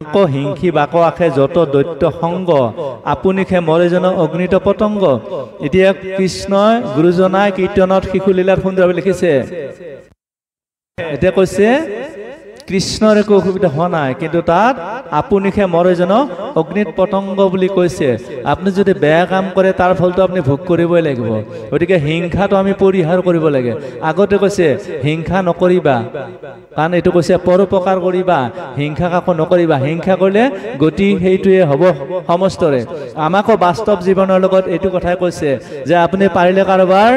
হিংসী বাক আখে যত দৈত্য সংগ আপুনিখে মৰে যেন অগ্নিত পতংগ। এতিয়া কৃষ্ণই গুৰুজনাই কীৰ্তনত শিশুলীলাত সুন্দৰভাৱে লিখিছে। এতিয়া কৈছে কৃষ্ণৰ একো অসুবিধা হোৱা নাই, কিন্তু তাত আপুনিখে মৰে যেন অগ্নিত পতংগ বুলি কৈছে। আপুনি যদি বেয়া কাম কৰে তাৰ ফলটো আপুনি ভোগ কৰিবই লাগিব। গতিকে হিংসাটো আমি পৰিহাৰ কৰিব লাগে। আগতে কৈছে হিংসা নকৰিবা, কাৰণ এইটো কৈছে পৰোপকাৰ কৰিবা, হিংসা কাকো নকৰিবা। হিংসা কৰিলে গতি সেইটোৱে হ'ব সমস্তৰে। আমাকো বাস্তৱ জীৱনৰ লগত এইটো কথাই কৈছে যে আপুনি পাৰিলে কাৰোবাৰ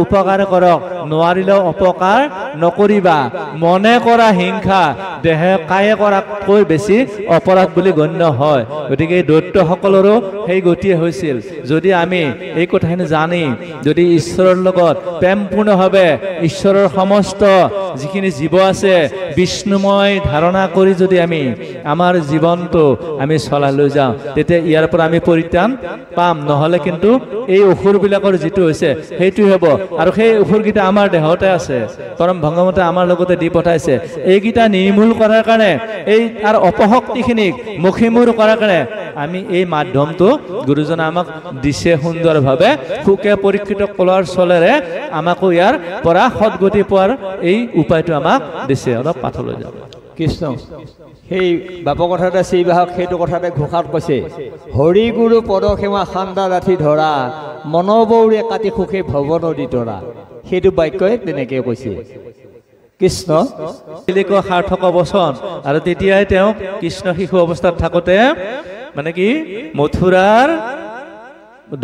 উপকাৰ কৰক, নোৱাৰিলেও অপকাৰ নকৰিবা। মনে কৰা হিংসা দেহে কায়ে কৰাতকৈ বেছি অপৰাধ বুলি গণ্য হয়। গতিকে দৈত্যসকলৰো সেই গতিয়ে হৈছিল। যদি আমি এই কথাখিনি জানি যদি ঈশ্বৰৰ লগত প্ৰেমপূৰ্ণভাৱে ঈশ্বৰৰ সমস্ত যিখিনি জীৱ আছে বিষ্ণুময় ধাৰণা কৰি যদি আমি আমাৰ জীৱনটো আমি চলাই লৈ যাওঁ, তেতিয়া ইয়াৰ পৰা আমি পৰিত্ৰাণ পাম। নহ'লে কিন্তু এই অসুৰবিলাকৰ যিটো হৈছে সেইটোৱে হ'ব। আৰু সেই অসুৰকেইটা আমাৰ দেহতে আছে, পৰম ভগৱন্তে আমাৰ লগতে দি পঠাইছে। এইকেইটা নিৰ্মূল কৰাৰ কাৰণে, এই তাৰ অপশক্তিখিনিক মুখীমূৰ কৰাৰ কাৰণে আমি এই মাধ্যমটো গুৰুজনে আমাক দিছে সুন্দৰভাৱে। সুকে পৰীক্ষিত কলৰ চলেৰে আমাকো ইয়াৰ পৰা সদগতি পোৱাৰ এই উপায়টো আমাক দিছে। অলপ পাঠলৈ যাওঁ। কৃষ্ণ সেই বাপৰ কথাতে শ্ৰীবাহক সেইটো কথাতে ঘোষাত কৈছে, হৰি গুৰু পদসেৱা খান্দা ৰাঠি ধৰা, মনবৌৰে কাটি সুখে ভৱ নদী তৰা। সেইটো বাক্যই তেনেকৈ কৈছে কৃষ্ণ সাৰ্থক বচন। আৰু তেতিয়াই তেওঁ কৃষ্ণ শিশু অৱস্থাত থাকোঁতে মানে কি মথুৰাৰ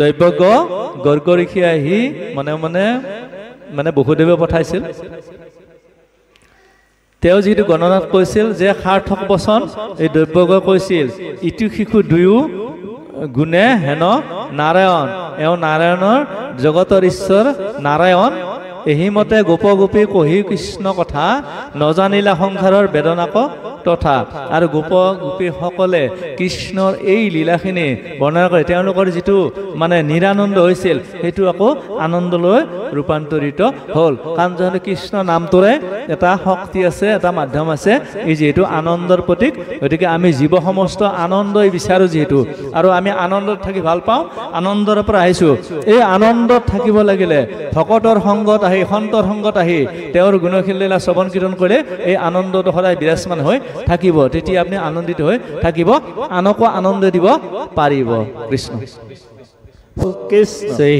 দৈৱজ্ঞ গৰ্গ ঋষি আহি মানে বসুদেৱে পঠাইছিল। তেওঁ যিটো গণনাত কৈছিল যে সাৰ্থক বচন এই দৈৱজ্ঞ কৈছিল, ইটো শিশু দুয়ো গুণে হেন নাৰায়ণ, এওঁ নাৰায়ণৰ জগতৰ ঈশ্বৰ নাৰায়ণ। এহিমতে গোপ গোপী কহি কৃষ্ণ কথা, নজানিলা সংসাৰৰ বেদনাক তথা। আৰু গোপ গোপীসকলে কৃষ্ণৰ এই লীলাখিনি বৰ্ণনা কৰে। তেওঁলোকৰ যিটো মানে নিৰানন্দ হৈছিল সেইটো আকৌ আনন্দলৈ ৰূপান্তৰিত হ'ল। কাৰণ যিহেতু কৃষ্ণ নামটোৰে এটা শক্তি আছে, এটা মাধ্যম আছে, এই যিহেতু আনন্দৰ প্ৰতীক। গতিকে আমি জীৱ সমস্ত আনন্দই বিচাৰোঁ যিহেতু, আৰু আমি আনন্দত থাকি ভাল পাওঁ, আনন্দৰ পৰা আহিছোঁ। এই আনন্দত থাকিব লাগিলে ভকতৰ সংগত আহি, সন্তৰ সংগত আহি তেওঁৰ গুণশীলীলা শ্ৰৱণ কীৰ্তন কৰিলে এই আনন্দটো সদায় বিৰাজমান হৈ থাকিব। তেতিয়া আপুনি আনন্দিত হৈ থাকিব, আনকো আনন্দ দিব পাৰিব। কৃষ্ণ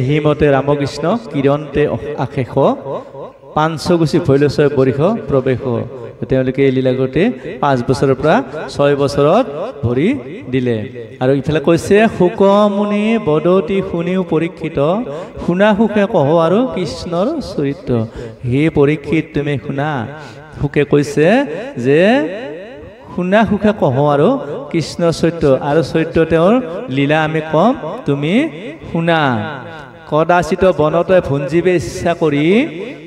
হিমতে ৰামকৃষ্ণ কিৰণতে আশেষ, পাঞ্চগুচি ভৈলচয় বৰিষ প্ৰৱেশ। তেওঁলোকে এই লীলাগতে 5 বছৰৰ পৰা 6 বছৰত ভৰি দিলে। আৰু ইফালে কৈছে শুকমুনি বদতি শুনিও পৰীক্ষিত, শুনা সুখে কহ আৰু কৃষ্ণৰ চৰিত্ৰ। হে পৰীক্ষিত তুমি শুনা। সুখে কৈছে যে শুনা সুখে কহ আৰু কৃষ্ণৰ চৰিত্ৰ, আৰু চৰিত্ৰ তেওঁৰ লীলা আমি কম, তুমি শুনা। কদাচিত বনতে ভুঞ্জিবে ইচ্ছা কৰি,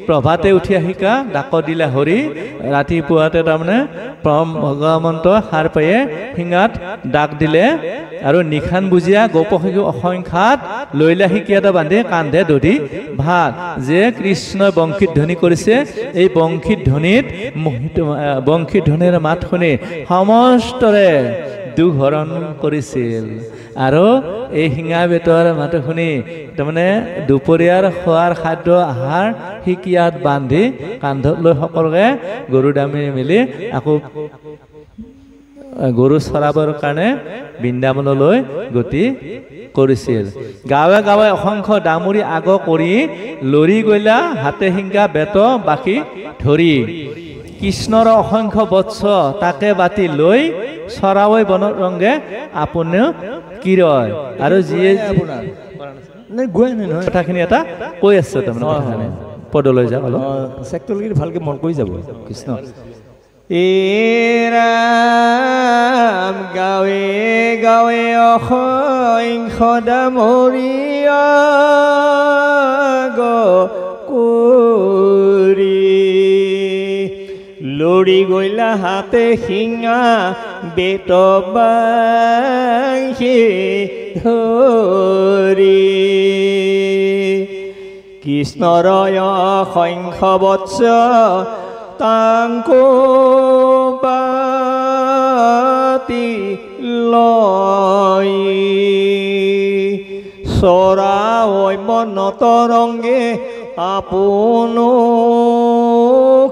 প্ৰভাতে উঠি আহিকা ডাক দিলা হৰি। ৰাতিপুৱাতে তাৰমানে পৰম ভগৱন্ত সাৰ পায়ে শিঙাত ডাক দিলে, আৰু নিশান বুজিয়া গোপশিশু অসংখ্যাত লৈলা শিকিয়াটা বান্ধি কান্ধে ধৰি ভাত। যে কৃষ্ণই বংশীত ধ্বনি কৰিছে, এই বংশীত ধ্বনিত বংশীত ধ্বনিৰ মাত শুনি সমস্তৰে দুখ হৰণ কৰিছিল। আৰু এই শিঙা বেতৰ মাত শুনি তাৰমানে দুপৰীয়াৰ খোৱাৰ খাদ্য আহাৰ শিকিয়াত বান্ধি কান্ধত লৈ সকলোকে গৰু দামি মেলি আকৌ গৰু চৰাবৰ কাৰণে বৃন্দাবনলৈ গতি কৰিছিল। গাঁৱে গাঁৱে অসংখ্য দামুৰি আগ কৰি, লৰি গৈলা হাতে শিংগা বেত বাকি ধৰি। কৃষ্ণৰ অসংখ্য বৎস তাকে বাতি লৈ, চৰাৱৈ বনৰ ৰংগে আপুনি কিৰয়। আৰু যিয়ে কথাখিনি এটা কৈ আছে তাৰমানে পদলৈ যাওক অলপ ভালকে মন কৰি যাব। কৃষ্ণ ৰাম গাঁৱে গাঁৱে অসংখ্য দামৰিয়া কৰি, লৰি গৈলা হাতে শিঙা বেত বান্ধি ধৰি। কৃষ্ণৰ অসংখ্য বৎস তাংকো মাতি লয় চৰা ঐ মন তৰংগে আপোন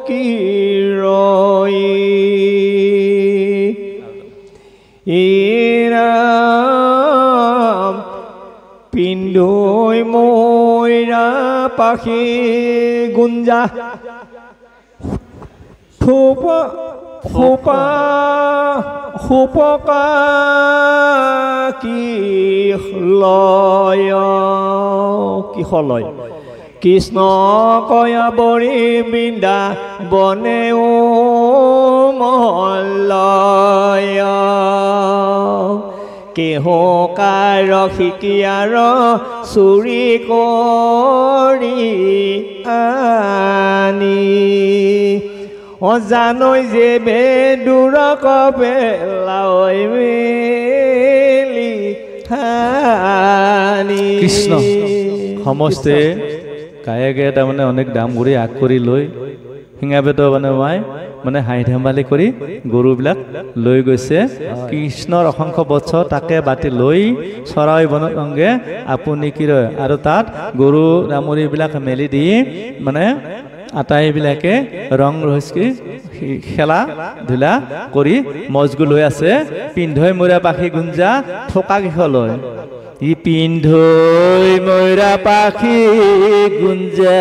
কি ৰয় ৰাম পিন্ধৈ মৈৰা পাখি গুঞ্জা ফুপকা কি লয় কৃষ্ণ কয়া বৰি বৃন্দা বনে মলয় কেহকাৰ শিকিয়াৰ চুৰি কৰি আনি অজানৈ যে বেদুৰ কপে লাৱৈ মেলি কৃষ্ণ সমস্তে গায়ে গায়ে তাৰমানে অনেক দাম কৰি আগ কৰি লৈ শিঙা বেত মানে হাঁহি ধেমালি কৰি গৰুবিলাক লৈ গৈছে কৃষ্ণৰ অসংখ্য বৎসৰ তাকে বাটি লৈ চৰাই বনত অংগে আপুনি কি ৰয় আৰু তাত গৰু ডামুৰিবিলাক মেলি দি মানে আটাইবিলাকে ৰং ৰহস্যি খেলা ধূলা কৰি মজগুল হৈ আছে পিন্ধৈ মৈৰা পাখি গুঞ্জা থকা কিখলৈ ই পিন্ধৈ মৈৰা পাখি গুঞ্জা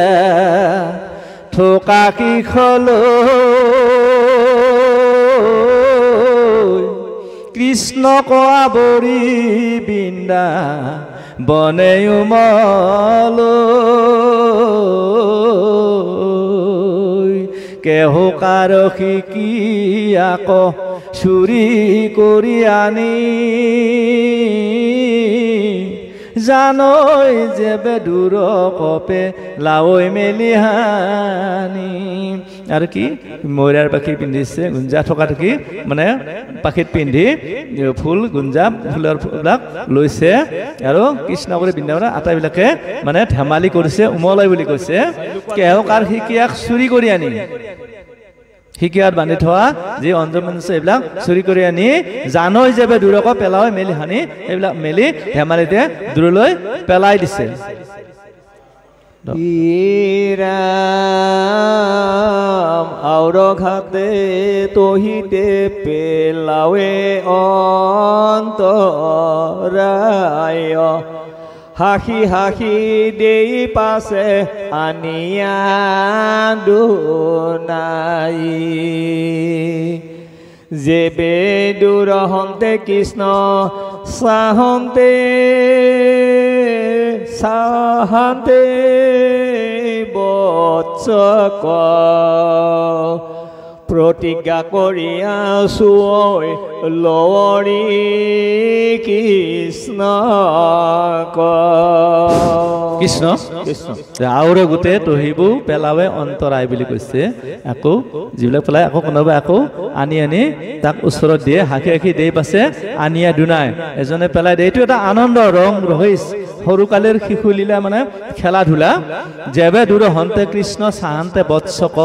থকা কিখলৈ কৃষ্ণ কোৱা বৰি বৃন্দা বনে উমলৈ কেহকাৰ শিকি আক চুৰি কৰি আনি জানৈ যে বেদুৰ কপে লাৱৈ মেলি হানি আৰু কি মৈৰাৰ পাখি পিন্ধিছে গুঞ্জা থকা থাকি মানে পাখিত পিন্ধি ফুল গুঞ্জা ফুলৰ ফুলবিলাক লৈছে আৰু কৃষ্ণ কৰি বৃন্দাবনৰ আটাইবিলাকে মানে ধেমালি কৰিছে উমলাই বুলি কৈছে কেহকাৰ শিকিয়াক চুৰি কৰি আনি শিকিয়াত বান্ধি থোৱা যি অঞ্জমঞ্চ এইবিলাক চুৰি কৰি আনি জানৈ যে দূৰক পেলাই মেলি হানি এইবিলাক মেলি ধেমালিতে দূৰলৈ পেলাই দিছে ৰাম আউৰঘাতে তহিতে পেলাৱে অন্তৰায় হাসি হাসি দেই পাছে আনিয়া দুনাই যে বেদুৰ হন্তে কৃষ্ণ চাহন্তে বৎসক প্ৰতিজ্ঞা কৰি আছো লৰি কৃষ্ণ কৃষ্ণ আৰু গোটেই তহিবোৰ পেলাৱে অন্তৰায় বুলি কৈছে আকৌ যিবিলাক পেলাই আকৌ কোনোবাই আকৌ আনি আনি তাক ওচৰত দিয়ে হাঁহি হাঁহি দেই পাছে আনিয়া দুনাই এজনে পেলাই দিয়ে এইটো এটা আনন্দ ৰং ৰহস্য সৰুকালৰ শিশু লীলা মানে খেলা ধূলা যেবে দূৰ হন্তে কৃষ্ণ চাহান্তে বৎসক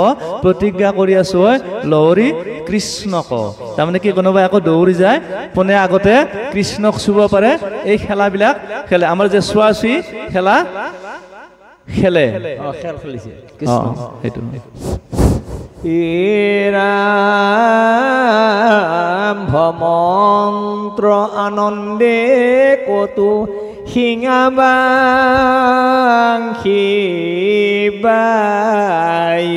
প্ৰতিজ্ঞা কৰি আছো লহৰি কৃষ্ণক তাৰমানে কি কোনোবাই আকৌ দৌৰি যায় পোনে আগতে কৃষ্ণক চুব পাৰে এই খেলাবিলাক খেলে আমাৰ যে চোৱাচুই খেলা খেলে খেল খেলিছে সেইটো মন্ত্ৰ আনন্দে কতো শিঙাবাংশী বাই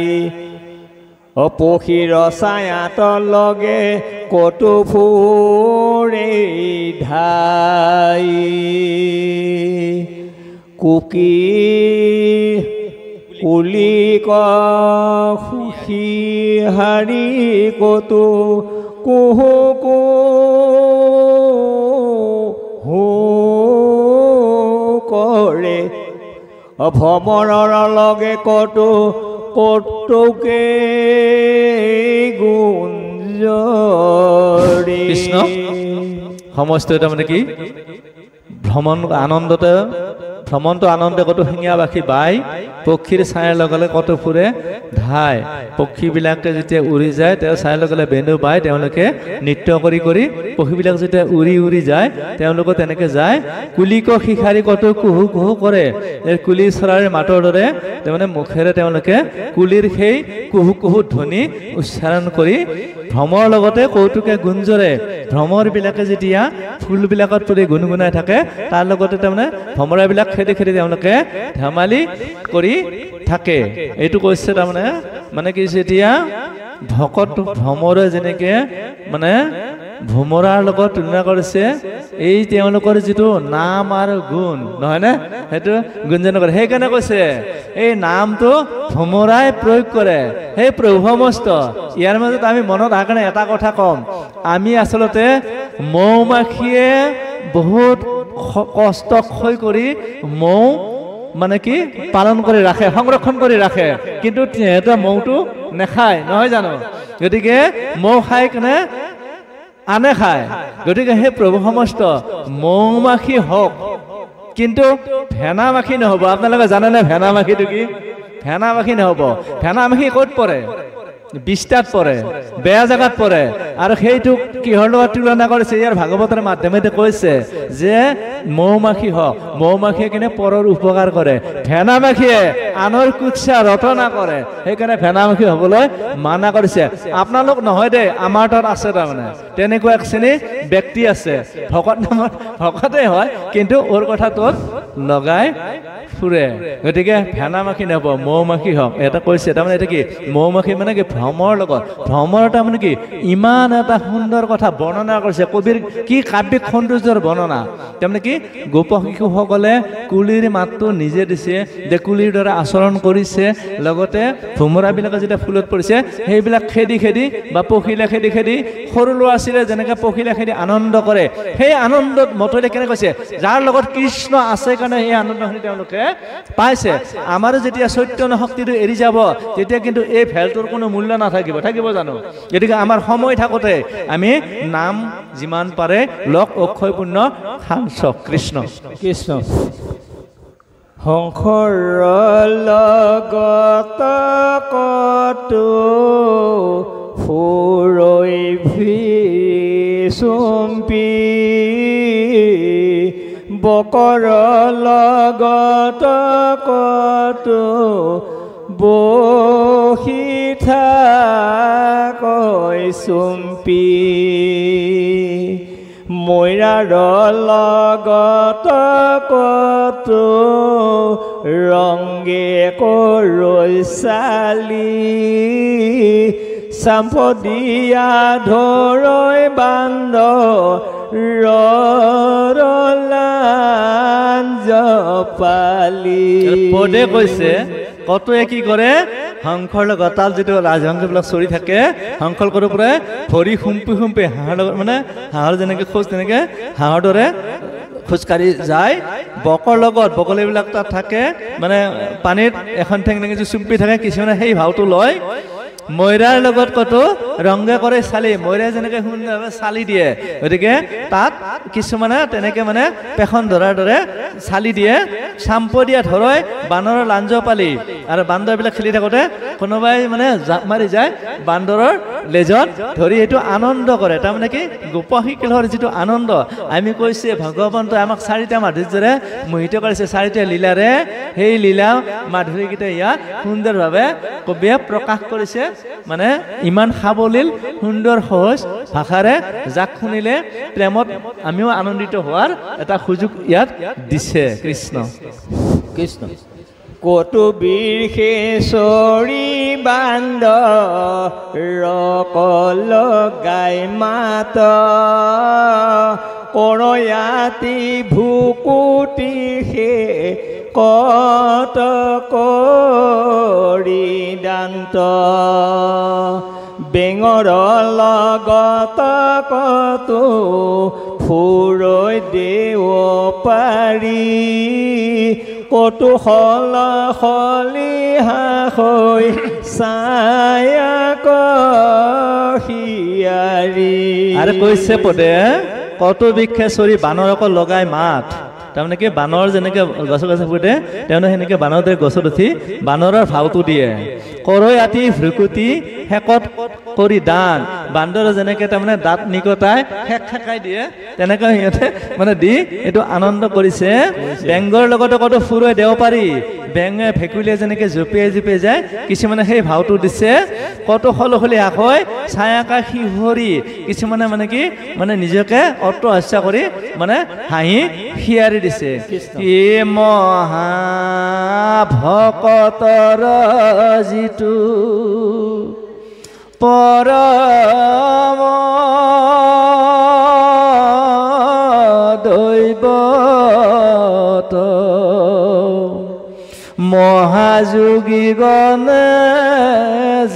অপক্ষীৰ ছায়াত লগে কতো ফুৰে ধাই কুকি কুলি সুখী হাৰি কতো কুহু কুহু কৰে ভ্ৰমৰৰ লগে কতো কৌতুকে গুঞ্জৰি কৃষ্ণ সমস্ত তাৰমানে কি ভ্ৰমণ আনন্দতে ভ্ৰমণটো আনন্দে কত শিঙিয়াবাসী বাই পক্ষীৰ ছায়াৰ লগে কত ফুৰে ধাই পক্ষীবিলাকে যেতিয়া উৰি যায় তেওঁ ছায়াৰ লগে বেনু বাই তেওঁলোকে নৃত্য কৰি কৰি পক্ষীবিলাক যেতিয়া উৰি উৰি যায় তেওঁলোকে তেনেকে যায় কুলিক শিখাৰী কত কুহু কুহু কৰে এই কুলি চৰাইৰ মাতৰ দৰে মানে মুখেৰে তেওঁলোকে কুলিৰ সেই কুহু কুহু ধ্বনি উচ্চাৰণ কৰি ভ্ৰমৰ লগতে কৌতুকে গুঞ্জৰে ভ্ৰমৰ বিলাকে যেতিয়া ফুলবিলাকত পৰি গুণগুণাই থাকে তাৰ লগতে তাৰমানে ভ্ৰমৰাবিলাক খেদি খেদি তেওঁলোকে ধেমালি কৰি থাকে এইটো কৈছে তাৰমানে মানে কি যেতিয়া ভকত ভ্ৰমৰে যেনেকে মানে ভ্ৰমৰাৰ লগত তুলনা কৰিছে এই তেওঁলোকৰ যিটো নাম আৰু গুণ নহয় নে সেইটো গুঞ্জন কৰে সেইকাৰণে কৈছে এই নামটো ভ্ৰমৰাই প্ৰয়োগ কৰে সেই প্ৰভুমস্ত ইয়াৰ মাজত আমি মনত আহা কাৰণে এটা কথা কম আমি আচলতে মৌমাখিয়ে বহুত কষ্ট ক্ষয় কৰি মৌ মানে কি পালন কৰি ৰাখে সংৰক্ষণ কৰি ৰাখে কিন্তু সিহঁতে মৌটো নেখায় নহয় জানো গতিকে মৌ খাই কেনে আনে খায় গতিকে সেই প্ৰভু সমস্ত মৌমাখি হওক কিন্তু ভেনা মাখি নহব আপোনালোকে জানেনে ভেনা মাখিটো কি ভেনা মাখি নহব ভেনা মাখি ক'ত পৰে বিস্তাত পৰে বেয়া জায়গাত পৰে আৰু সেইটো কিহৰ লগত তুলনা কৰিছে ইয়াৰ ভাগৱতৰ মাধ্যমেৰে কৈছে যে মৌমাখি হওক মৌমাখিয়ে কিনে পৰৰ উপকাৰ কৰে ভেনা মাখিয়ে আনৰ কুৎসা ৰটনা কৰে সেইকাৰণে ভেনা মাখি হ'বলৈ মানা কৰিছে আপোনালোক নহয় দে আমাৰ তাত আছে তাৰমানে তেনেকুৱা এক শ্ৰেণী ব্যক্তি আছে ভকত নামৰ ভকতেই হয় কিন্তু ওৰ কথাটোত লগাই ফুৰে গতিকে ভেনা মাখি নহব মৌমাখি হওক এটা কৈছে তাৰমানে এটা কি মৌমাখি মানে কি ভ্ৰমৰ লগত ভ্ৰমৰ তাৰমানে কি ইমান এটা সুন্দৰ কথা বৰ্ণনা কৰিছে কবিৰ কি কাব্যিক সৌন্দৰ্যৰ বৰ্ণনা তাৰমানে কি গোপ শিশুসকলে কুলিৰ মাতটো নিজে দিছে যে কুলিৰ দৰে আচৰণ কৰিছে লগতে ভ্ৰমৰাবিলাকে যেতিয়া ফুলত পৰিছে সেইবিলাক খেদি খেদি বা পখিলা খেদি খেদি সৰু ল'ৰা ছোৱালীয়ে যেনেকৈ পখিলা খেদি আনন্দ কৰে সেই আনন্দত মতলে কেনে কৈছে যাৰ লগত কৃষ্ণ আছে কাৰণে সেই আনন্দখিনি তেওঁলোকে পাইছে আমাৰো যেতিয়া চৈতন্য শক্তিটো এৰি যাব তেতিয়া কিন্তু এই ভেলটোৰ কোনো মূল্য নাথাকিব থাকিব জানো গতিকে আমাৰ সময় থাকোতে আমি নাম যিমান পাৰে লক অক্ষয় পুণ্য সাংসক কৃষ্ণ কৃষ্ণ শংকৰ লগত কতো ফুৰৈ চুম্পি বকৰ লগত কতো বহি থাকৈ চুম্পি মৈৰাৰ লগত কতো ৰংগে কৰৈ চালি চাম্পদিয়া ধৰৈ বান্দ ৰলাঞ্জপালি পদে কৈছে কতোৱে কি কৰে শংখৰ লগত তাল যিটো ৰাজহংসবিলাক চৰি থাকে শংখৰ কৰোঁ পৰা ভৰি সুম্পি সুম্পি হাঁহৰ লগত মানে হাঁহৰ যেনেকৈ খোজ তেনেকৈ হাঁহৰ দৰে খোজকাঢ়ি যায় বকৰ লগত বকলিবিলাক তাত থাকে মানে পানীত এখন ঠেং ঠেঙি চুম্পি থাকে কিছুমানে সেই ভাওটো লয় ময়ৰাৰ লগত কতো ৰংগে কৰে চালি ময়ৰাই যেনেকৈ সুন্দৰভাৱে চালি দিয়ে গতিকে তাত কিছুমানে তেনেকৈ মানে পেখন ধৰাৰ দৰে চালি দিয়ে চাম্পদিয়া ধৰৈ বান্দৰৰ লাঞ্জ পালি আৰু বান্দৰবিলাক খেলি থাকোঁতে কোনোবাই মানে জাপ মাৰি যায় বান্দৰৰ লেজত ধৰি এইটো আনন্দ কৰে তাৰমানে কি গোপশিকলৰ যিটো আনন্দ আমি কৈছে ভগৱন্তই আমাক চাৰিটা মাধুৰ্যৰে মোহিত কৰিছে চাৰিটা লীলাৰে সেই লীলা মাধুৰীকেইটা ইয়াত সুন্দৰভাৱে কবিয়ে প্ৰকাশ কৰিছে মানে ইমান সাৱলীল সুন্দৰ সহজ ভাষাৰে যাক শুনিলে প্ৰেমত আমিও আনন্দিত হোৱাৰ এটা সুযোগ ইয়াত দিছে কৃষ্ণ কৃষ্ণ কতো বীৰকেশৰী বান্দ ৰকল গাই মাত কৰয়াতি ভুকুটি সে কত কৰি দান্ত বেঙৰ লগত কতো ফুৰৈ দেৱ পাৰি কতো হল হলিহা হৈ ছায়া কহিয়াৰি আৰু কৈছে পদে কত বৃক্ষেশ্বৰী বানৰক লগাই মাত তাৰমানে কি বানৰ যেনেকৈ গছ গছে ফুটে তেওঁলোকে সেনেকৈ বানতে গছত উঠি বানৰৰ ভাওটো দিয়ে কৰৈ আতি ভ্ৰুকুটি শেকত কৰি দান বান্দৰে যেনেকৈ তাৰমানে দাঁত নিকটাই শেকাই দিয়ে তেনেকৈ সিহঁতে মানে দি এইটো আনন্দ কৰিছে বেংগৰ লগতে কতো ফুৰাই দেও পাৰি বেঙে ভেকুলীয়ে যেনেকৈ জঁপিয়াই যায় কিছুমানে সেই ভাওটো দিছে কত সলসলি আখৈ ছায়াকা শিহৰি কিছুমানে মানে কি মানে নিজকে অট্টহাস্য কৰি মানে হাঁহি হিয়াৰি দিছে কি মহা ভকতৰ যিটো পৰম দৈৱত মহাযোগী গণে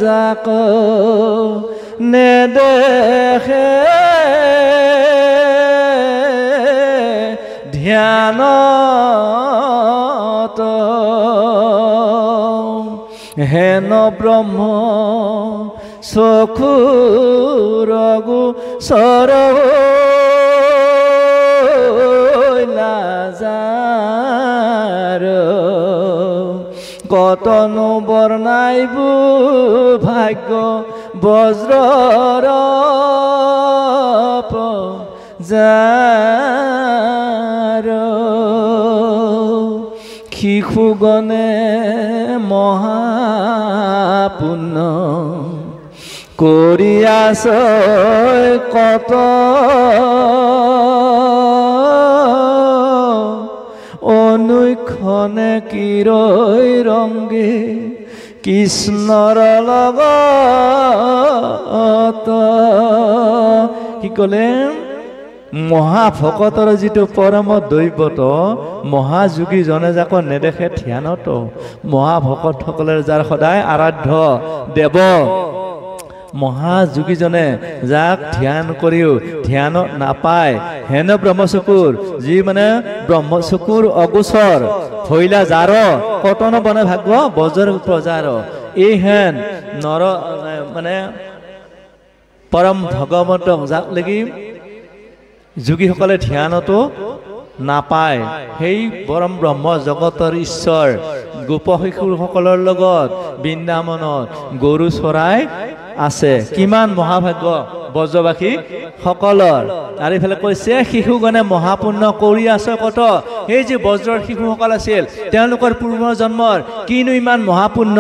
যাক নেদেখে ধ্যানত হেন ব্ৰহ্ম চকুৰগু লাজাৰ কতনো বৰ্ণাইবু ভাগ্য বজ্ৰৰ যাৰ শিশুগণে মহাপুণ্য কৰি আছে কত অনুক্ষণে কিৰৈ ৰংগে কৃষ্ণৰ লগত কি ক'লে মহাভকতৰ যিটো পৰম দৈৱত মহাযোগী জনে যাক নেদেখে ধ্যানত মহাভকতসকলৰ যাৰ সদায় আৰাধ্য দেৱ মহাযোগীজনে যাক ধ্যান কৰিও ধ্যানত নাপায় হেন ব্ৰহ্মচকুৰ যি মানে ব্ৰহ্মচকুৰ অগোচৰ ভৈলা জাৰ কটন বনে ভাগ্য বজৰ প্ৰজাৰ এই হেন নৰ মানে পৰম ভগৱন্তক যাক লাগি যোগীসকলে ধ্যানতো নাপায় সেই পৰম ব্ৰহ্ম জগতৰ ঈশ্বৰ গোপ শিশুসকলৰ লগত বৃন্দাবনত গৰু চৰাই আছে কিমান মহাভাগ্য ব্ৰজবাসী সকলৰ আৰু ইফালে কৈছে শিশুগণে মহাপুণ্য কৰি আছে কত সেই যে ব্ৰজৰ শিশুসকল আছিল তেওঁলোকৰ পূৰ্ব জন্মৰ কিনো ইমান মহাপুণ্য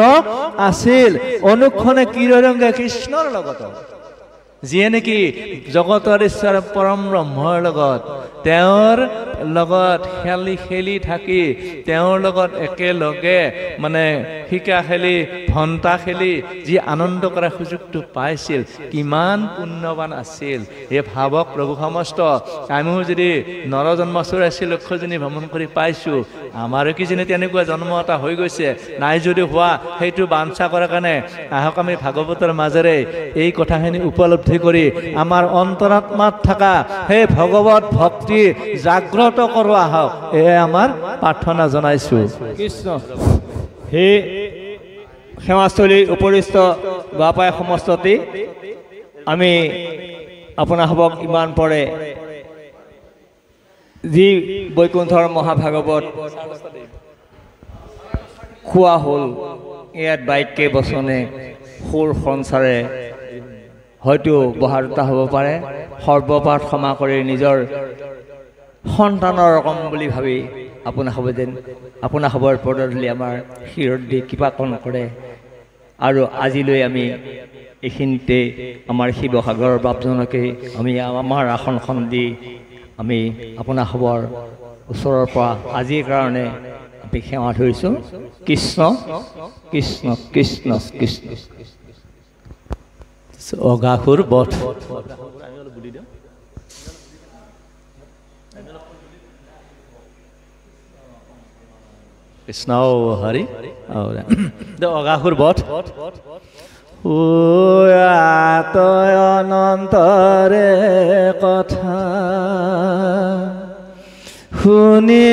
আছিল অনুক্ষণে কিৰৰংগে কৃষ্ণৰ লগত যিয়ে নেকি জগতৰ ঈশ্বৰ পৰম ব্ৰহ্মৰ লগত তেওঁৰ লগত খেলি থাকি তেওঁৰ লগত একেলগে মানে শিকা খেলি ঘণ্টা খেলি যি আনন্দ কৰাৰ সুযোগটো পাইছিল কিমান পুণ্যৱান আছিল এই ভাৱক প্ৰভু সমস্ত আমিও যদি নৰজন্ম 84 লক্ষজনী ভ্ৰমণ কৰি পাইছোঁ আমাৰো কিজানি তেনেকুৱা জন্ম এটা হৈ গৈছে নাই যদি হোৱা সেইটো বাঞ্ছা কৰাৰ কাৰণে আহক আমি ভাগৱতৰ মাজেৰে এই কথাখিনি উপলব্ধি কৰি আমাৰ অন্তৰাত্মাত থকা সেই ভগৱত ভক্তি জাগ্ৰত কৰোৱা হওক এয়ে আমাৰ প্ৰাৰ্থনা জনাইছোঁ কৃষ্ণ হে সেৱাস্থলীৰ উপৰিস্থ বাপাই সমস্ততি আমি আপোনাসবক ইমান পৰে যি বৈকুণ্ঠৰ মহাভাগৱত খোৱা হ'ল ইয়াত বাক্যে বচনে সুৰ সঞ্চাৰে হয়তো বহাৰতা হ'ব পাৰে সৰ্বপাঠ ক্ষমা কৰি নিজৰ সন্তানৰ ৰকম বুলি ভাবি আপোনাসবৰ পদধূলি আমাৰ শিৰত দি কৃপাকণ কৰে আৰু আজিলৈ আমি এইখিনিতে আমাৰ শিৱসাগৰৰ বাপজনকে আমি আমাৰ আসনখন দি আমি আপোনাসবৰ ওচৰৰ পৰা আজিৰ কাৰণে আমি সেৱা ধৰিছোঁ কৃষ্ণ কৃষ্ণ কৃষ্ণ কৃষ্ণ অগাসুৰ বধ কৃষ্ণ হৰি অগাসুৰ বধ তয় অনন্তৰে কথা শুনি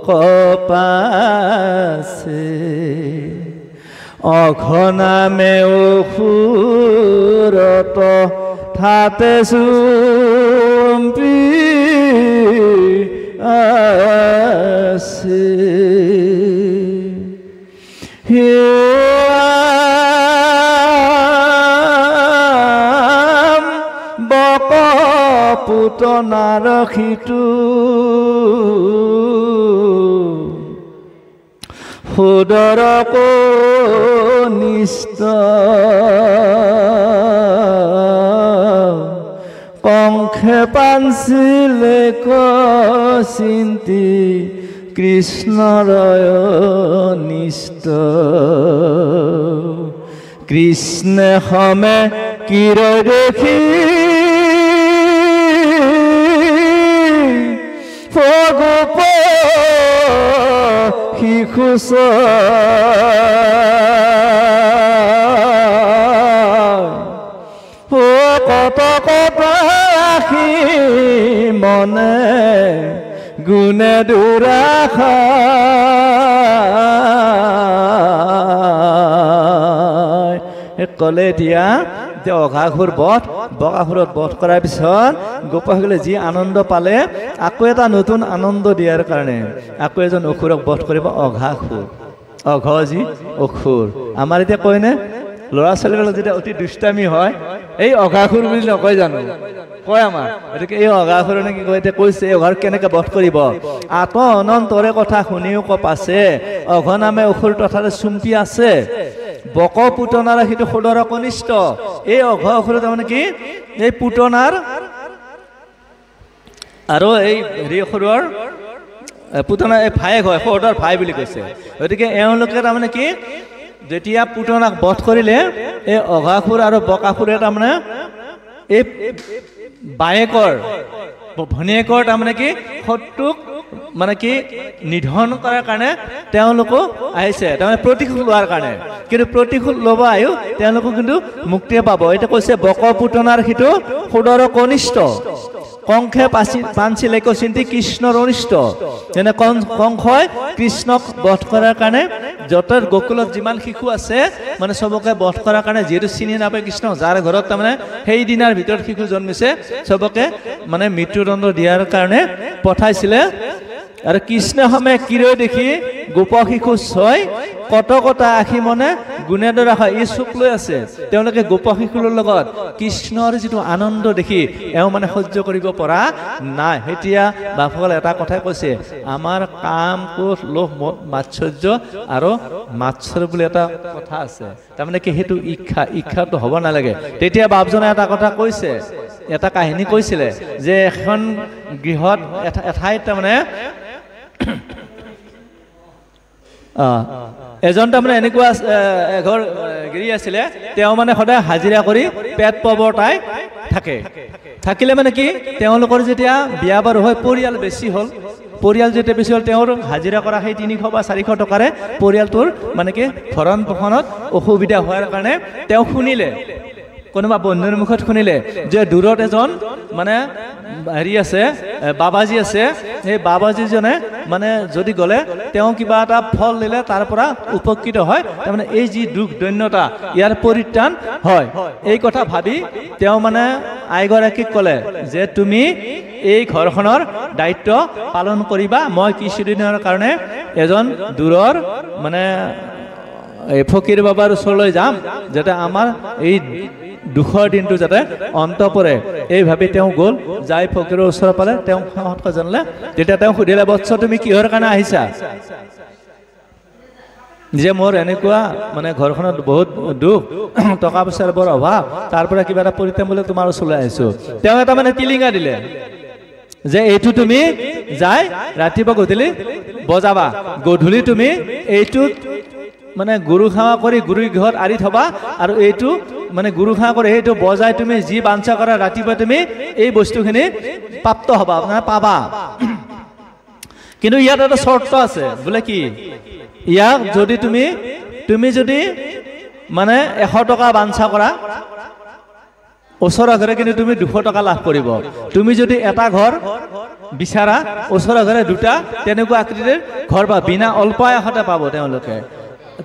কপাছে অঘনামে অসুৰত ঠাতে চুম্পি আছে বক পুতনাৰ সিটো সুদৰ কনিষ্ঠ কংখে পাঞ্চিলে চিন্তি কৃষ্ণৰ নিষ্ঠ কৃষ্ণে সমে কিৰ দেখি গোপ শিশু কত কত আখি মনে গুণে দুৰাখা ক'লে এতিয়া অঘাসুৰ বধ বকাসুৰত বধ কৰাৰ পিছত গোপসকলে যি আনন্দ পালে আকৌ এটা নতুন আনন্দ দিয়াৰ কাৰণে আকৌ এজন অসুৰক বধ কৰিব অঘাসুৰ অঘ যি অসুৰ আমাৰ এতিয়া কয়নে ল'ৰা ছোৱালীবিলাক যেতিয়া অতি দুষ্টামি হয় এই অঘাসুৰ বুলি নকয় জানো কয় আমাৰ গতিকে এই অঘাসুৰে কি কয় এতিয়া কৈছে এই অঘাসুৰ কেনেকৈ বধ কৰিব আত অনন্তৰে কথা শুনিও কপ আছে অঘ নামে অসুৰ তথাতে চুম্পি আছে বক পুতনাৰ সেইটো সুদৰ কনিষ্ঠ এই অঘ অসুৰ তাৰমানে কি এই পুতনাৰ আৰু এই হেৰি অসুৰৰ পুতনাৰ এই ভায়েক হয় সহোদৰ ভাই বুলি কৈছে গতিকে এওঁলোকে তাৰমানে কি যেতিয়া পুতনাক বধ কৰিলে এই অঘাসুৰ আৰু বকাসুৰে তাৰমানে এই বায়েকৰ ভনীয়েকৰ তাৰমানে কি শত্ৰুক মানে কি নিধন কৰাৰ কাৰণে তেওঁলোকো আহিছে তাৰমানে প্ৰতিশোধ লোৱাৰ কাৰণে কিন্তু প্ৰতিশোধ ল'ব আহিও তেওঁলোকো কিন্তু মুক্তিয়ে পাব এতিয়া কৈছে বক পুতনাৰ সিটো সুদৰ কনিষ্ঠ কংখে পাঞ্চিলে চিন্তি কৃষ্ণৰ অনিষ্ট যেনে কংসই কৃষ্ণক বধ কৰাৰ কাৰণে য'ত গোকুলত যিমান শিশু আছে মানে চবকে বধ কৰাৰ কাৰণে যিহেতু চিনি নাপায় কৃষ্ণক যাৰ ঘৰত তাৰমানে সেই দিনাৰ ভিতৰত শিশু জন্মিছে চবকে মানে মৃত্যুদণ্ড দিয়াৰ কাৰণে পঠাইছিলে আৰু কৃষ্ণ সমে কিৰৈ দেখি গোপ শিশু ছয় কত কটা আখি মনে গুণে দৰা হয় ই চুক লৈ আছে তেওঁলোকে গোপ শিশুৰ লগত কৃষ্ণৰ যিটো আনন্দ দেখি এওঁ মানে সহ্য কৰিব পৰা নাই এতিয়া বাপসকলে এটা কথাই কৈছে আমাৰ কাম ক্ৰোধ লোভ মাৎসৰ্য আৰু মাৎসৰ বুলি এটা কথা আছে তাৰমানে কি সেইটো ইচ্ছাটো হ'ব নালাগে তেতিয়া বাপজনে এটা কথা কৈছে এটা কাহিনী কৈছিলে যে এখন গৃহত এঠাইত তাৰমানে এজন তাৰমানে এনেকুৱা এঘৰ গিৰি আছিলে তেওঁ মানে সদায় হাজিৰা কৰি পেট প্ৰৱৰ্তাই থাকিলে মানে কি তেওঁলোকৰ যেতিয়া বিয়া বাৰু হয় পৰিয়াল বেছি হ'ল পৰিয়াল যেতিয়া বেছি হ'ল তেওঁৰ হাজিৰা কৰা সেই 300 বা 400 টকাৰে পৰিয়ালটোৰ মানে কি ভৰণ পোষণত অসুবিধা হোৱাৰ কাৰণে তেওঁ শুনিলে কোনোবা বন্ধুৰ মুখত শুনিলে যে দূৰত এজন মানে হেৰি আছে বাবাজী আছে সেই বাবাজীজনে মানে যদি গ'লে তেওঁ কিবা এটা ফল দিলে তাৰ পৰা উপকৃত হয় তাৰমানে এই যি দুখ দৈন্যতা ইয়াৰ পৰিত্ৰাণ হয় এই কথা ভাবি তেওঁ মানে আইগৰাকীক ক'লে যে তুমি এই ঘৰখনৰ দায়িত্ব পালন কৰিবা মই কিছুদিনৰ কাৰণে এজন দূৰৰ মানে এই ফকীৰ বাবাৰ ওচৰলৈ যাম যাতে আমাৰ এই দুখৰ দিনটো যাতে অন্ত পৰে এই ভাবি তেওঁ গ'ল যাই ফকীৰৰ ওচৰ পালে তেওঁ সাহসকৈ জানিলে তেতিয়া তেওঁ সুধিলে বৎস তুমি কিহৰ কাৰণে আহিছা যে মোৰ এনেকুৱা মানে ঘৰখনত বহুত দুখ টকা পইচাৰ বৰ অভাৱ তাৰ পৰা কিবা এটা পৰিত্ৰাণ বুলি তোমাৰ ওচৰলৈ আহিছোঁ তেওঁ এটা মানে টিলিঙা দিলে যে এইটো তুমি যাই ৰাতিপুৱা গধূলি বজাবা গধূলি তুমি এইটো মানে গুৰু খাওয়া কৰি গুৰুৰ ঘৰত আৰি থবা আৰু এইটো মানে গুৰু খাওয়া কৰি এইটো বজাই তুমি যি বাঞ্ছা কৰা ৰাতিপুৱা তুমি এই বস্তুখিনি প্ৰাপ্ত হবা মানে পাবা কিন্তু ইয়াত এটা চৰ্ত আছে বোলে কি ইয়াক যদি তুমি যদি মানে 100 টকা বাঞ্ছা কৰা ওচৰৰ ঘৰে কিন্তু তুমি 200 টকা লাভ কৰিব তুমি যদি এটা ঘৰ বিচাৰা ওচৰৰ ঘৰে দুটা তেনেকুৱা আকৃতিৰ ঘৰ বা বিনা অল্প আশতে পাব তেওঁলোকে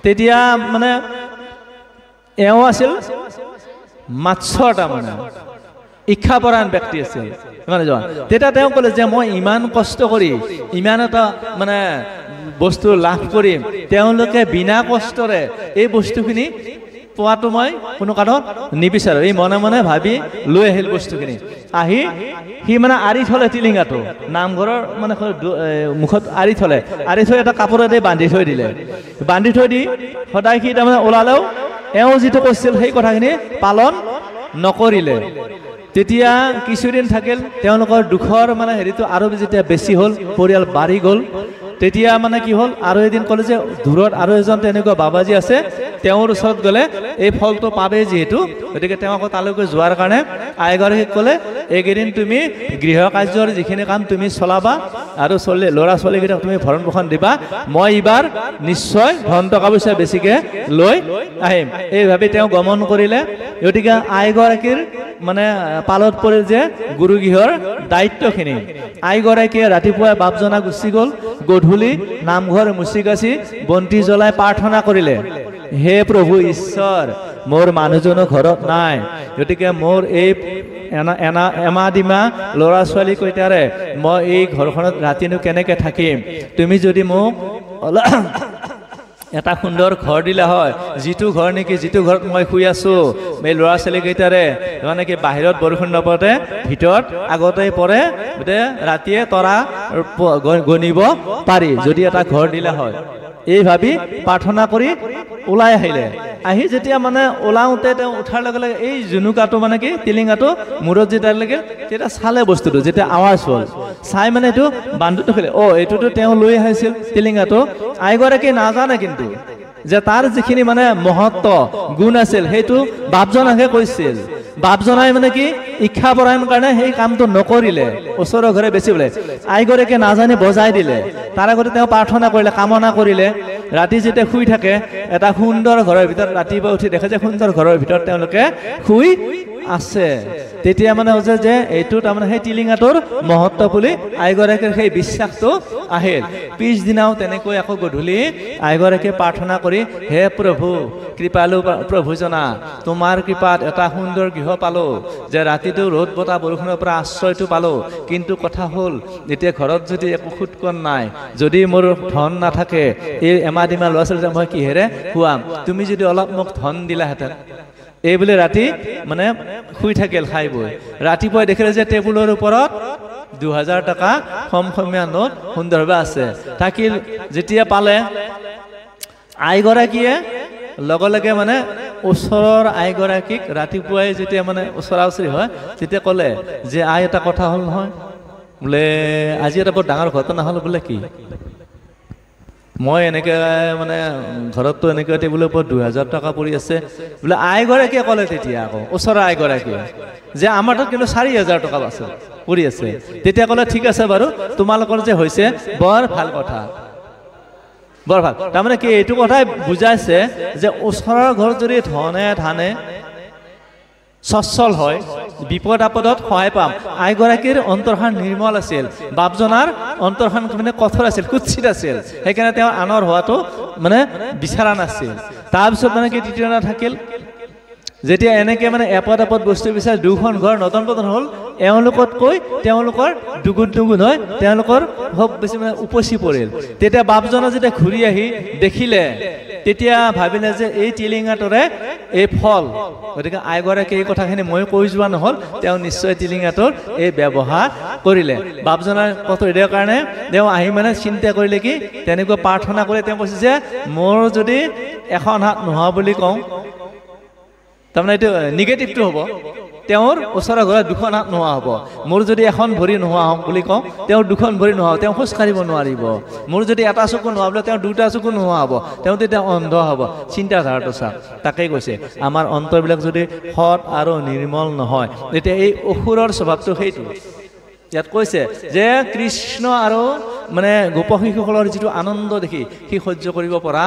তেতিয়া মানে এওঁ আছিল মাছৰ তাৰমানে ইচ্ছাপৰায়ণ ব্যক্তি আছিল তেতিয়া তেওঁ ক'লে যে মই ইমান কষ্ট কৰি ইমান এটা মানে বস্তু লাভ কৰিম তেওঁলোকে বিনা কষ্টৰে এই বস্তুখিনি পোৱাটো মই কোনো কাৰণত নিবিচাৰোঁ এই মনে মনে ভাবি লৈ আহিল বস্তুখিনি আহি সি মানে আৰি থলে টিলিঙাটো নামঘৰৰ মানে মুখত আৰি থলে আৰি থৈ এটা কাপোৰেদি বান্ধি থৈ দিলে বান্ধি থৈ দি সদায় সি তাৰমানে ওলালেও এওঁ যিটো কৈছিল সেই কথাখিনি পালন নকৰিলে তেতিয়া কিছুদিন থাকিল তেওঁলোকৰ দুখৰ মানে হেৰিটো আৰু যেতিয়া বেছি হ'ল পৰিয়াল বাঢ়ি গ'ল তেতিয়া মানে কি হ'ল আৰু এদিন ক'লে যে দূৰত আৰু এজন তেনেকুৱা বাবাজী আছে তেওঁৰ ওচৰত গ'লে এই ফলটো পাবেই যিহেতু গতিকে তেওঁ আকৌ তালৈকে যোৱাৰ কাৰণে আইগৰাকীক ক'লে এইকেইদিন তুমি গৃহ কাৰ্যৰ যিখিনি কাম তুমি চলাবা আৰু ল'ৰা ছোৱালীকেইটাক তুমি ভৰণ পোষণ দিবা মই এইবাৰ নিশ্চয় ধন টকা পইচা বেছিকৈ লৈ আহিম এই ভাবি তেওঁ গমন কৰিলে গতিকে আইগৰাকীৰ মানে পালত পৰিল যে গুৰুগৃহৰ দায়িত্বখিনি আইগৰাকীয়ে ৰাতিপুৱাই বাপজনা গুচি গ'ল গধূলি নামঘৰ মুচি কাচি বন্তি জ্বলাই প্ৰাৰ্থনা কৰিলে হে প্ৰভু ঈশ্বৰ মোৰ মানুহজনো ঘৰত নাই গতিকে মোৰ এই এমাহ দিমাহ ল'ৰা ছোৱালী কৈতাৰে মই এই ঘৰখনত ৰাতিনো কেনেকৈ থাকিম তুমি যদি মোক এটা সুন্দৰ ঘৰ দিলা হয় যিটো ঘৰ নেকি যিটো ঘৰত মই শুই আছোঁ এই ল'ৰা ছোৱালীকেইটাৰে মানে কি বাহিৰত বৰষুণ নপৰে ভিতৰত আগতেই পৰে গতিকে ৰাতিয়ে তৰা গণিব পাৰি যদি এটা ঘৰ দিলা হয় এই ভাবি প্ৰাৰ্থনা কৰি ওলাই আহিলে আহি যেতিয়া মানে ওলাওঁতে তেওঁ উঠাৰ লগে লগে এই জুনুকাটো মানে কি টিলিঙাটো মূৰত যেতিয়া লাগিল তেতিয়া চালে বস্তুটো যেতিয়া আৱাজ হ'ল চাই মানে এইটো বান্ধটো খুলিলে এইটোতো তেওঁ লৈ আহিছিল টিলিঙাটো আইগৰাকী নাজানে কিন্তু যে তাৰ যিখিনি মানে মহত্ব গুণ আছিল সেইটো বাপজনাকহে কৈছিল বাপজনাই মানে কি ইচ্ছাপৰায়ণ কাৰণে সেই কামটো নকৰিলে ওচৰৰ ঘৰে বেছি বোলে আইগৰাকীয়ে নাজানি বজাই দিলে তাৰ আগতে তেওঁ প্ৰাৰ্থনা কৰিলে কামনা কৰিলে ৰাতি যেতিয়া শুই থাকে এটা সুন্দৰ ঘৰৰ ভিতৰত ৰাতিপুৱা উঠি দেখে যে সুন্দৰ ঘৰৰ ভিতৰত তেওঁলোকে শুই আছে তেতিয়া মানে হৈছে যে এইটো তাৰমানে সেই টিলিঙাটোৰ মহত্ব বুলি আইগৰাকীৰ সেই বিশ্বাসটো আহিল পিছদিনাও তেনেকৈ আকৌ গধূলি আইগৰাকীয়ে প্ৰাৰ্থনা কৰি হে প্ৰভু কৃপালু প্ৰভুজনা তোমাৰ কৃপাত এটা সুন্দৰ গৃহ পালোঁ যে ৰাতিটো ৰ'দ বতাহ বৰষুণৰ পৰা আশ্ৰয়টো পালোঁ কিন্তু কথা হ'ল এতিয়া ঘৰত যদি একো খুটকন নাই যদি মোৰ ধন নাথাকে এই এমাহ দিমাহ ল'ৰা ছোৱালী মই কিহেৰে খুৱাম তুমি যদি অলপ মোক ধন দিলাহেঁতেন এই বুলি ৰাতি মানে শুই থাকিল খাই বৈ ৰাতিপুৱাই দেখিলে যে টেবুলৰ ওপৰত 2000 টকা সমসমীয়া নোট সুন্দৰভাৱে আছে থাকিল যেতিয়া পালে আইগৰাকীয়ে লগে লগে মানে ওচৰৰ আইগৰাকীক ৰাতিপুৱাই যেতিয়া মানে ওচৰা ওচৰি হয় তেতিয়া ক'লে যে আই এটা কথা হ'ল নহয় বোলে আজি এটা বৰ ডাঙৰ ঘটনা হ'ল বোলে কি মই এনেকৈ মানে ঘৰততো এনেকৈ টেবুলৰ ওপৰত 2000 টকা পৰি আছে বোলে আইগৰাকীয়ে ক'লে তেতিয়া আকৌ ওচৰৰ আইগৰাকীয়ে যে আমাৰ তাত কিন্তু 4000 টকা আছে পৰি আছে তেতিয়া ক'লে ঠিক আছে বাৰু তোমালোকৰ যে হৈছে বৰ ভাল কথা বৰ ভাল তাৰমানে কি এইটো কথাই বুজাইছে যে ওচৰৰ ঘৰত যদি ধনে ধানে সচ্ছল হয় বিপদ আপদত সহায় পাম আইগৰাকীৰ অন্তৰখন নিৰ্মল আছিল বাপজনাৰ অন্তৰখন মানে কঠোৰ আছিল কুৎসিত আছিল সেইকাৰণে তেওঁ আনৰ হোৱাটো মানে বিচৰা নাছিল তাৰপিছত মানে কি তৃতীয় থাকিল যেতিয়া এনেকৈ মানে এপদ বস্তু বিচাৰি দুখন ঘৰ নতুন পতন হ'ল এওঁলোকতকৈ তেওঁলোকৰ দুগুণ হয় তেওঁলোকৰ খুব বেছি মানে উপচি পৰিল তেতিয়া বাপজনা যেতিয়া ঘূৰি আহি দেখিলে তেতিয়া ভাবিলে যে এই টিলিঙাটোৰে এই ফল গতিকে আইগৰাকী এই কথাখিনি মই কৈ যোৱা নহ'ল তেওঁ নিশ্চয় টিলিঙাটোৰ এই ব্যৱহাৰ কৰিলে বাপজনাৰ কথা দিয়াৰ কাৰণে তেওঁ আহি মানে চিন্তা কৰিলে কি তেনেকৈ প্ৰাৰ্থনা কৰি তেওঁ কৈছে যে মোৰ যদি এখন হাত নোহোৱা বুলি কওঁ তাৰমানে এইটো নিগেটিভটো হ'ব তেওঁৰ ওচৰৰ ঘৰত দুখন হাত নোহোৱা হ'ব মোৰ যদি এখন ভৰি নোহোৱা হওক বুলি কওঁ তেওঁৰ দুখন ভৰি নোহোৱা তেওঁ খোজ কাঢ়িব নোৱাৰিব মোৰ যদি এটা চকু নোহোৱা বোলে তেওঁৰ দুটা চকু নোহোৱা হ'ব তেওঁ তেতিয়া অন্ধ হ'ব চিন্তাধাৰাটো চাওক তাকেই কৈছে আমাৰ অন্তৰবিলাক যদি সৎ আৰু নিৰ্মল নহয় তেতিয়া এই অসুৰৰ স্বভাৱটো সেইটো ইয়াত কৈছে যে কৃষ্ণ আৰু মানে গোপশিশুসকলৰ যিটো আনন্দ দেখি সি সহ্য কৰিব পৰা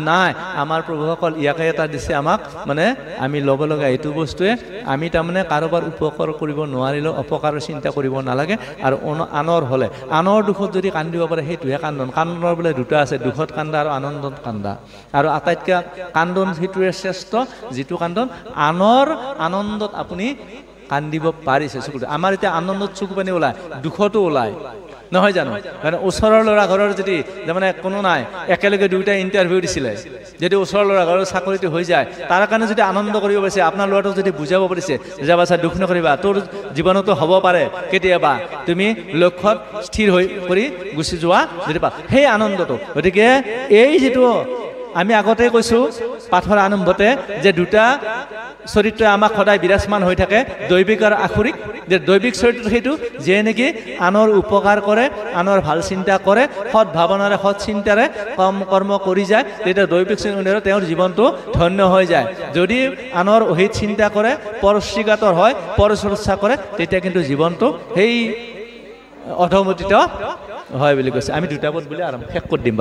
নাই আমাৰ প্ৰভুসকল ইয়াকে এটা দিছে আমাক মানে আমি ল'ব লগা এইটো বস্তুৱে আমি তাৰমানে কাৰোবাৰ উপকাৰ কৰিব নোৱাৰিলেও অপকাৰৰ চিন্তা কৰিব নালাগে আৰু আনৰ হ'লে আনৰ দুখত যদি কান্দিব পাৰে সেইটোহে কান্দনৰ বোলে দুটা আছে দুখত কান্দা আৰু আনন্দত কান্দা আৰু আটাইতকৈ কান্দন সেইটোৱে শ্ৰেষ্ঠ যিটো কান্দন আনৰ আনন্দত আপুনি কান্দিব পাৰিছে চকুত আমাৰ এতিয়া আনন্দত চকু পানী ওলায় দুখতো ওলায় নহয় জানো মানে ওচৰৰ ল'ৰা ঘৰৰ যদি মানে কোনো নাই একেলগে দুয়োটা ইণ্টাৰভিউ দিছিলে যদি ওচৰৰ ল'ৰা ঘৰৰ চাকৰিটো হৈ যায় তাৰ কাৰণে যদি আনন্দ কৰিব পাৰিছে আপোনাৰ ল'ৰাটোক যদি বুজাব পাৰিছে যে বাচ্চা দুখ নকৰিবা তোৰ জীৱনতো হ'ব পাৰে কেতিয়াবা তুমি লক্ষ্যত স্থিৰ হৈ কৰি গুচি যোৱা যদি পা সেই আনন্দটো গতিকে এই যিটো আমি আগতে কৈছোঁ পাঠৰ আৰম্ভতে যে দুটা চৰিত্ৰ আমাক সদায় বিৰাজমান হৈ থাকে দৈবিক আৰু আখৰিক যে দৈবিক চৰিত্ৰ সেইটো যে নেকি আনৰ উপকাৰ কৰে আনৰ ভাল চিন্তা কৰে সৎ ভাৱনাৰে সৎ চিন্তাৰে কৰ্ম কৰি যায় তেতিয়া দৈবিক চৰিত্ৰ তেওঁৰ জীৱনটো ধন্য হৈ যায় যদি আনৰ অহিত চিন্তা কৰে পৰশ্ৰীগাতৰ হয় পৰচৰ্চা কৰে তেতিয়া কিন্তু জীৱনটো সেই অধমতিত হয় বুলি কৈছে আমি দুটা পদ বুলি আৰম্ভ শেষ কৰি দিম